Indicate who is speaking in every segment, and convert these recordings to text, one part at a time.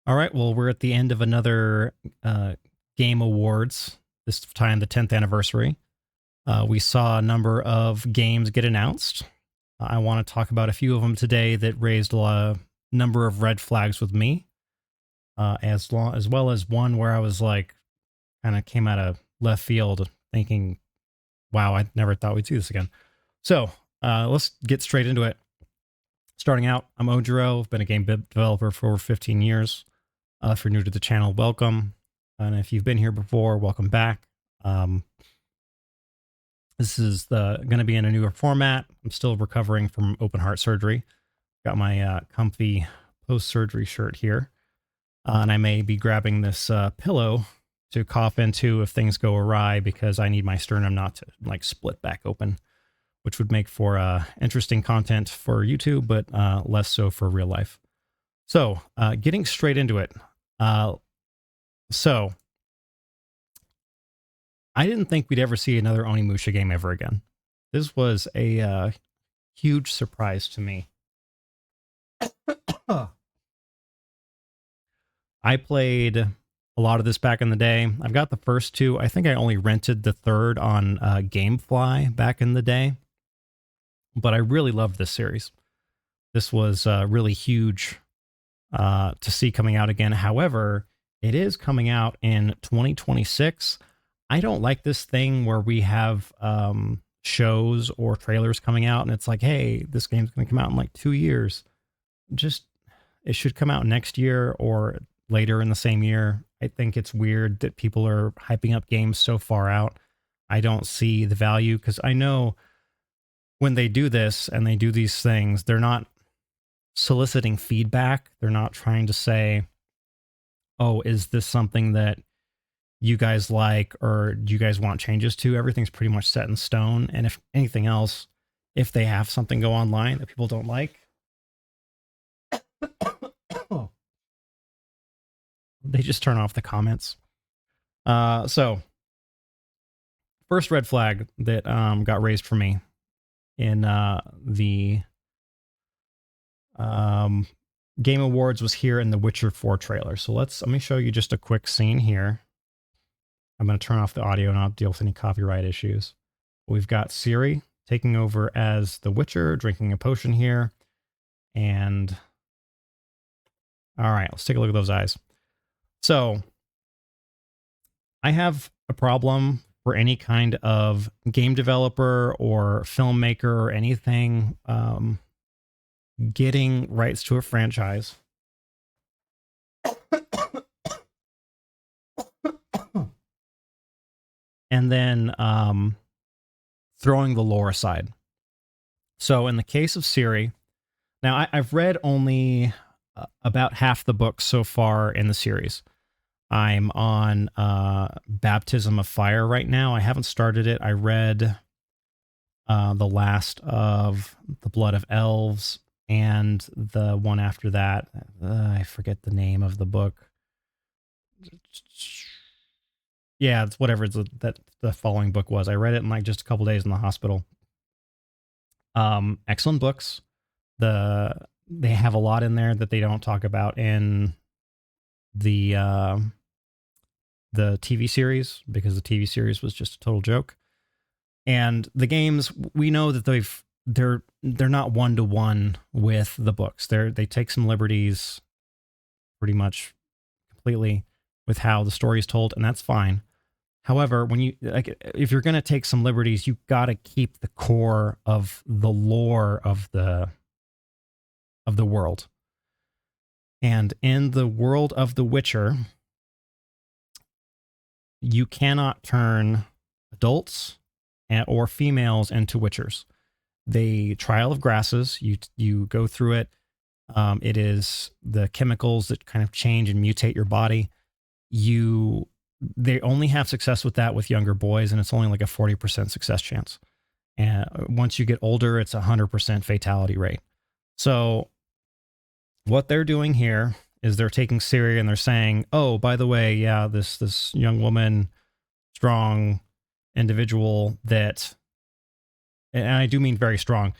Speaker 1: All right, well, we're at the end of another Game Awards, this time the 10th anniversary. We saw a number of games get announced. I want to talk about a few of them today that raised a number of red flags with me, as well as one where I was like, kind of came out of left field thinking, wow, I never thought we'd see this again. So let's get straight into it. Starting out, I'm Ojiro. I've been a game developer for over 15 years. If you're new to the channel, welcome. And if you've been here before, welcome back. This is going to be in a newer format. I'm still recovering from open heart surgery. Got my comfy post-surgery shirt here. And I may be grabbing this pillow to cough into if things go awry because I need my sternum not to like split back open, which would make for interesting content for YouTube, but less so for real life. So getting straight into it. So I didn't think we'd ever see another Onimusha game ever again. This was a huge surprise to me. I played a lot of this back in the day. I've got the first two. I think I only rented the third on GameFly back in the day. But I really loved this series. This was really huge to see coming out again. However, it is coming out in 2026. I don't like this thing where we have shows or trailers coming out and it's like, hey, this game's going to come out in like 2 years. It should come out next year or later in the same year. I think it's weird that people are hyping up games so far out. I don't see the value because I know when they do this and they do these things, they're not soliciting feedback. They're not trying to say, oh, is this something that you guys like or do you guys want changes to? Everything's pretty much set in stone. And if anything else, if they have something go online that people don't like, they just turn off the comments. So first red flag that got raised for me in the Game Awards was here in the Witcher 4 trailer. So let me show you just a quick scene here. I'm going to turn off the audio and not deal with any copyright issues. We've got Ciri taking over as the Witcher, drinking a potion here. And all right, let's take a look at those eyes. So I have a problem for any kind of game developer or filmmaker or anything getting rights to a franchise and then throwing the lore aside. So in the case of Ciri, now I've read only about half the books so far in the series. I'm on Baptism of Fire right now. I haven't started it. I read the last of The Blood of Elves and the one after that. I forget the name of the book. Yeah, it's whatever that the following book was. I read it in like just a couple days in the hospital. Excellent books. They have a lot in there that they don't talk about in the TV series because the TV series was just a total joke. And the games, we know that they're not one-to-one with the books. They take some liberties pretty much completely with how the story is told, and that's fine. However, when you if you're going to take some liberties, you got to keep the core of the lore of the world. And in the world of The Witcher, you cannot turn adults or females into witchers. The trial of grasses, you go through it. It is the chemicals that kind of change and mutate your body. They only have success with that with younger boys, and it's only like a 40% success chance. And once you get older, it's 100% fatality rate. So what they're doing here is they're taking Ciri and they're saying, oh, by the way, yeah, this young woman, strong individual that, and I do mean very strong,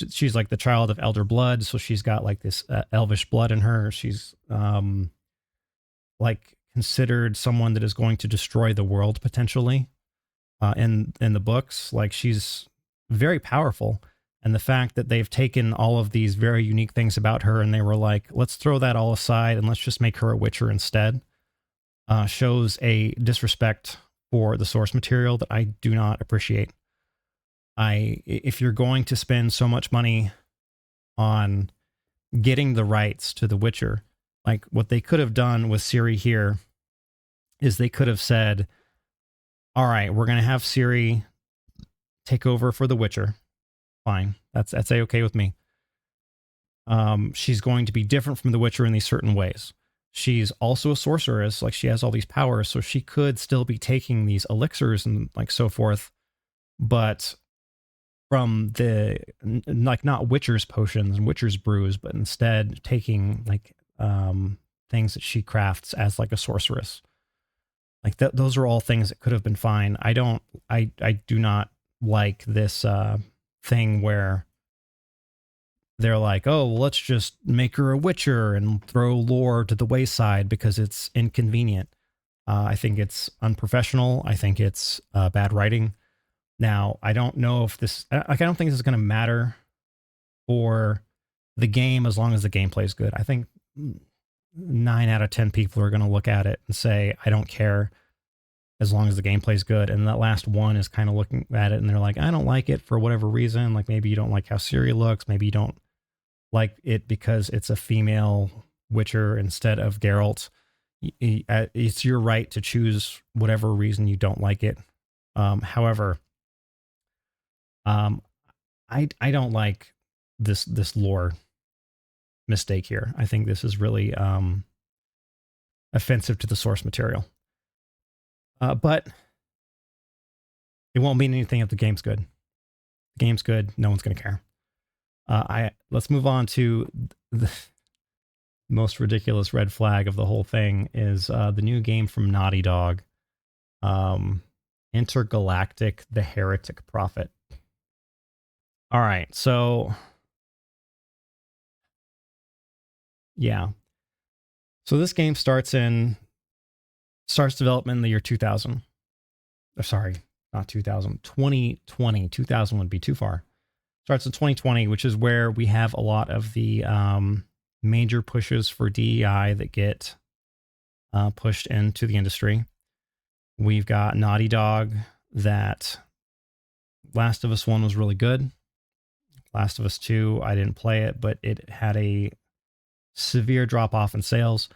Speaker 1: she's like the child of elder blood, so she's got like this elvish blood in her. She's like considered someone that is going to destroy the world potentially in the books. Like she's very powerful, and the fact that they've taken all of these very unique things about her and they were like, let's throw that all aside and let's just make her a Witcher instead, shows a disrespect for the source material that I do not appreciate. If you're going to spend so much money on getting the rights to The Witcher, like what they could have done with Ciri here is they could have said, all right, we're going to have Ciri take over for The Witcher. Fine. That's okay with me. She's going to be different from The Witcher in these certain ways. She's also a sorceress, like she has all these powers, so she could still be taking these elixirs and like so forth, but from the like not Witcher's potions and Witcher's brews, but instead taking like things that she crafts as like a sorceress. Like those are all things that could have been fine. I do not like this thing where they're like, oh, well, let's just make her a Witcher and throw lore to the wayside because it's inconvenient. I think it's unprofessional. I think it's bad writing. Now, I don't know if this, like, I don't think this is going to matter for the game as long as the gameplay is good. I think 9 out of 10 people are going to look at it and say, I don't care as long as the gameplay is good. And that last one is kind of looking at it and they're like, I don't like it for whatever reason. Like maybe you don't like how Ciri looks. Maybe you don't like it because it's a female Witcher instead of Geralt. It's your right to choose whatever reason you don't like it. However, I don't like this lore mistake here. I think this is really offensive to the source material. But it won't mean anything if the game's good. The game's good, no one's going to care. Let's move on to the most ridiculous red flag of the whole thing is the new game from Naughty Dog, Intergalactic, the Heretic Prophet. All right, so yeah. So this game starts development in the year 2000. Oh, sorry, not 2000, 2020. 2000 would be too far. Starts in 2020, which is where we have a lot of the major pushes for DEI that get pushed into the industry. We've got Naughty Dog that Last of Us 1 was really good. Last of Us 2, I didn't play it, but it had a severe drop off in sales.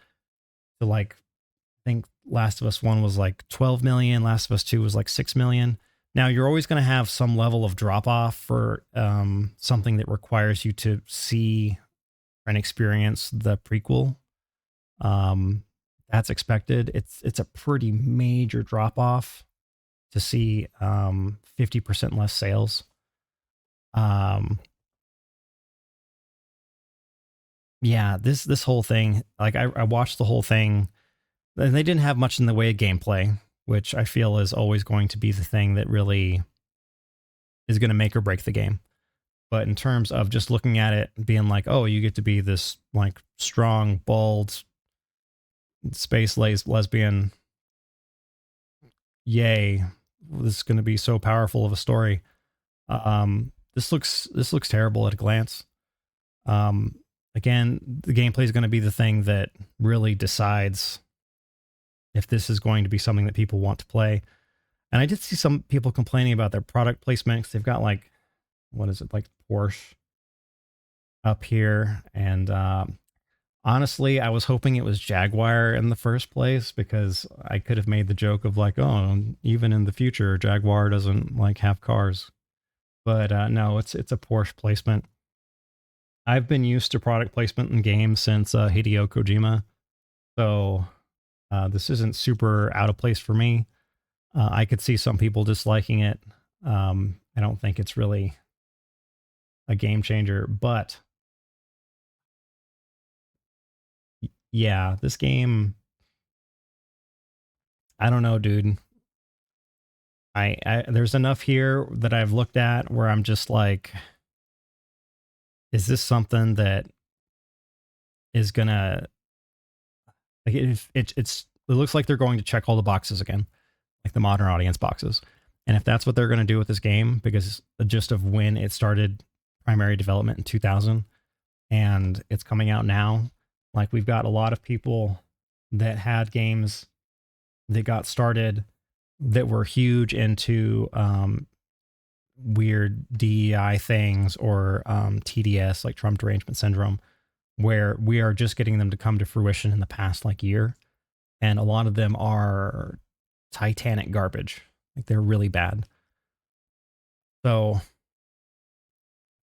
Speaker 1: So like, I think Last of Us 1 was like 12 million. Last of Us 2 was like 6 million. Now, you're always going to have some level of drop off for something that requires you to see and experience the prequel. That's expected. It's a pretty major drop off to see 50% less sales. Yeah, this whole thing, like I watched the whole thing, and they didn't have much in the way of gameplay, which I feel is always going to be the thing that really is going to make or break the game. But in terms of just looking at it, being like, oh, you get to be this like strong, bald, space lesbian. Yay! This is going to be so powerful of a story. This looks terrible at a glance. Again, the gameplay is going to be the thing that really decides if this is going to be something that people want to play. And I did see some people complaining about their product placement because they've got like, what is it, like Porsche up here. And honestly, I was hoping it was Jaguar in the first place because I could have made the joke of like, oh, even in the future, Jaguar doesn't like have cars. But no, it's a Porsche placement. I've been used to product placement in games since Hideo Kojima. So this isn't super out of place for me. I could see some people disliking it. I don't think it's really a game changer, but yeah, this game, I don't know, dude. I there's enough here that I've looked at where I'm just like, is this something that is gonna Like it looks like they're going to check all the boxes again, like the modern audience boxes. And if that's what they're going to do with this game, because the gist of when it started primary development in 2000 and it's coming out now, like we've got a lot of people that had games that got started that were huge into weird DEI things or TDS, like Trump derangement syndrome, where we are just getting them to come to fruition in the past like year. And a lot of them are Titanic garbage. Like they're really bad. So,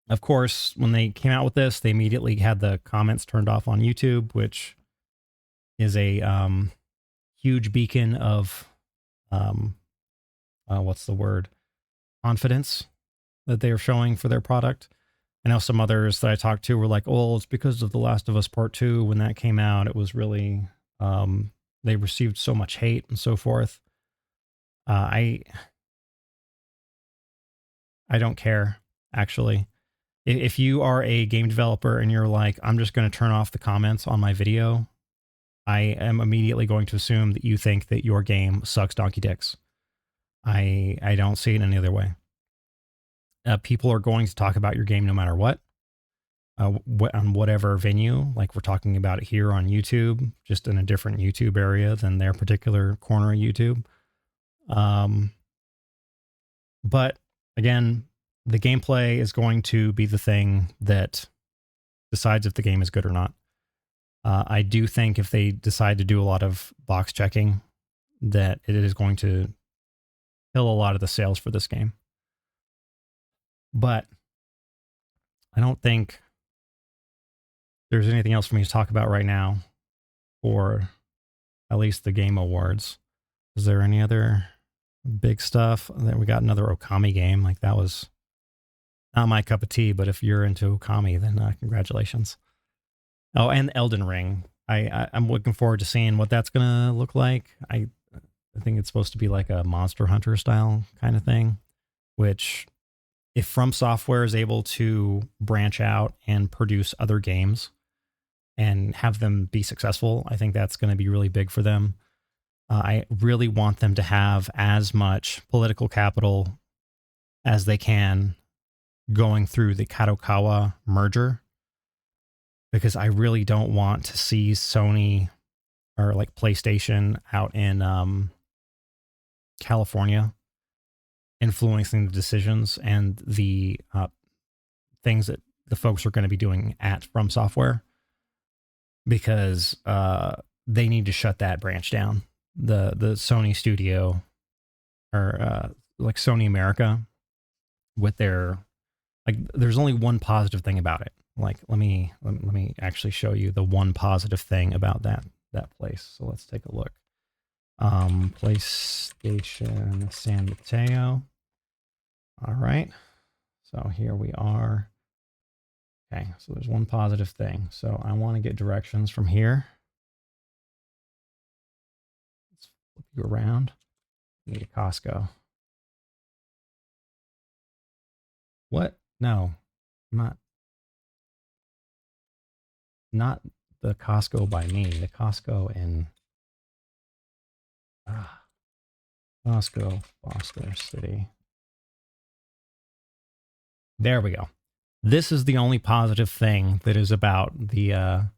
Speaker 1: of course, when they came out with this, they immediately had the comments turned off on YouTube, which is a huge beacon of what's the word? Confidence that they are showing for their product. I know some others that I talked to were like, "Oh, it's because of The Last of Us Part 2 when that came out. It was really they received so much hate and so forth." I don't care, actually. If you are a game developer and you're like, "I'm just going to turn off the comments on my video," I am immediately going to assume that you think that your game sucks donkey dicks. I don't see it any other way. People are going to talk about your game no matter what. On whatever venue, like we're talking about it here on YouTube, just in a different YouTube area than their particular corner of YouTube. But again, the gameplay is going to be the thing that decides if the game is good or not. I do think if they decide to do a lot of box checking, that it is going to kill a lot of the sales for this game. But I don't think there's anything else for me to talk about right now for at least the Game Awards. Is there any other big stuff? That we got another Okami game. Like that was not my cup of tea, but if you're into Okami, then congratulations. Oh, and Elden Ring. I'm looking forward to seeing what that's gonna look like. I think it's supposed to be like a Monster Hunter style kind of thing, which if From Software is able to branch out and produce other games and have them be successful, I think that's going to be really big for them. I really want them to have as much political capital as they can going through the Kadokawa merger, because I really don't want to see Sony or like PlayStation out in California influencing the decisions and the things that the folks are going to be doing at From Software, because they need to shut that branch down. The Sony studio, or like Sony America, with their, like, there's only one positive thing about it. Like, let me actually show you the one positive thing about that place. So let's take a look. PlayStation San Mateo. All right. So here we are. Okay, so there's one positive thing. So I want to get directions from here. Let's flip you around. Need a Costco. What? No, not the Costco by me. The Costco in Costco, Foster City. There we go. This is the only positive thing that is about the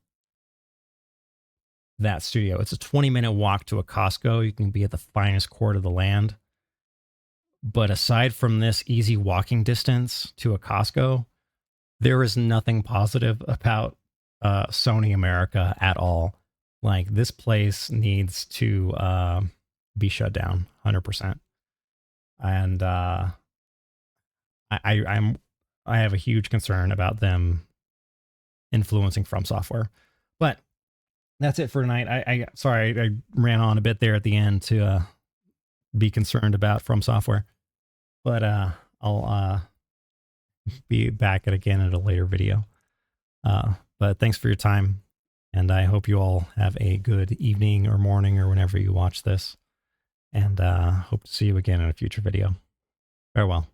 Speaker 1: that studio. It's a 20-minute walk to a Costco. You can be at the finest court of the land. But aside from this easy walking distance to a Costco, there is nothing positive about Sony America at all. Like, this place needs to be shut down 100%. And I have a huge concern about them influencing From Software. But that's it for tonight. Sorry, I ran on a bit there at the end to be concerned about From Software. But I'll be back again at a later video. But thanks for your time, and I hope you all have a good evening or morning or whenever you watch this. And hope to see you again in a future video. Farewell.